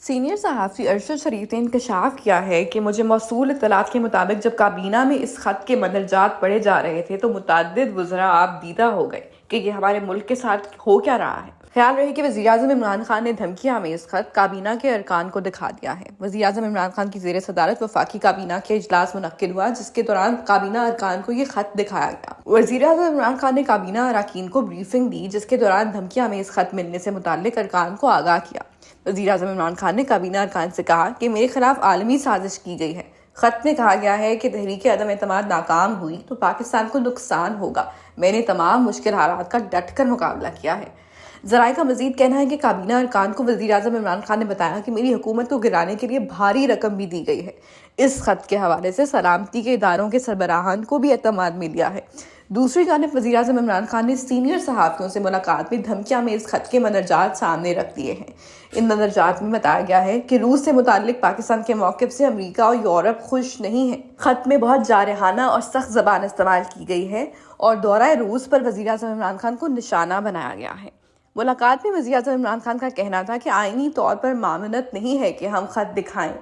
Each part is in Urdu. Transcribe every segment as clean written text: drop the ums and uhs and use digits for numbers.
سینئر صحافی ارشد شریف نے انکشاف کیا ہے کہ مجھے موصول اطلاعات کے مطابق جب کابینہ میں اس خط کے مندرجات پڑھے جا رہے تھے تو متعدد وزراء آپ دیدہ ہو گئے کہ یہ ہمارے ملک کے ساتھ ہو کیا رہا ہے۔ خیال رہے کہ وزیراعظم عمران خان نے دھمکیاں میں اس خط کابینہ کے ارکان کو دکھا دیا ہے۔ وزیراعظم عمران خان کی زیر صدارت وفاقی کابینہ کے اجلاس منعقد ہوا جس کے دوران کابینہ ارکان کو یہ خط دکھایا گیا۔ وزیراعظم عمران خان نے کابینہ اراکین کو بریفنگ دی جس کے دوران دھمکیاں میں اس خط ملنے سے متعلق ارکان کو آگاہ کیا۔ وزیراعظم عمران خان نے کابینہ ارکان سے کہا کہ میرے خلاف عالمی سازش کی گئی ہے۔ خط میں کہا گیا ہے کہ تحریک عدم اعتماد ناکام ہوئی تو پاکستان کو نقصان ہوگا۔ میں نے تمام مشکل حالات کا ڈٹ کر مقابلہ کیا ہے۔ ذرائع کا مزید کہنا ہے کہ کابینہ ارکان کو وزیراعظم عمران خان نے بتایا کہ میری حکومت کو گرانے کے لیے بھاری رقم بھی دی گئی ہے۔ اس خط کے حوالے سے سلامتی کے اداروں کے سربراہان کو بھی اعتماد مل گیا ہے۔ دوسری جانب وزیراعظم عمران خان نے سینئر صحافیوں سے ملاقات میں دھمکیاں میں اس خط کے مندرجات سامنے رکھ دیے ہیں۔ ان مندرجات میں بتایا گیا ہے کہ روس سے متعلق پاکستان کے موقف سے امریکہ اور یورپ خوش نہیں ہے۔ خط میں بہت جارحانہ اور سخت زبان استعمال کی گئی ہے اور دورہ روس پر وزیراعظم عمران خان کو نشانہ بنایا گیا ہے۔ ملاقات میں وزیراعظم عمران خان کا کہنا تھا کہ آئینی طور پر ممانعت نہیں ہے کہ ہم خط دکھائیں۔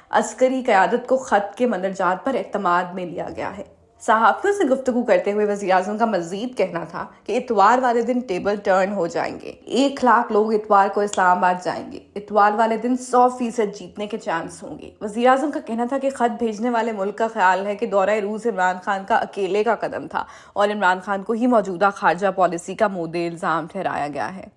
عسکری قیادت کو خط کے مندرجات پر اعتماد میں لیا گیا ہے۔ صحافیوں سے گفتگو کرتے ہوئے وزیراعظم کا مزید کہنا تھا کہ اتوار والے دن ٹیبل ٹرن ہو جائیں گے۔ 1,00,000 لوگ اتوار کو اسلام آباد جائیں گے۔ اتوار والے دن 100% جیتنے کے چانس ہوں گے۔ وزیراعظم کا کہنا تھا کہ خط بھیجنے والے ملک کا خیال ہے کہ دورہ روس عمران خان کا اکیلے کا قدم تھا اور عمران خان کو ہی موجودہ خارجہ پالیسی کا مودے الزام ٹھہرایا گیا ہے۔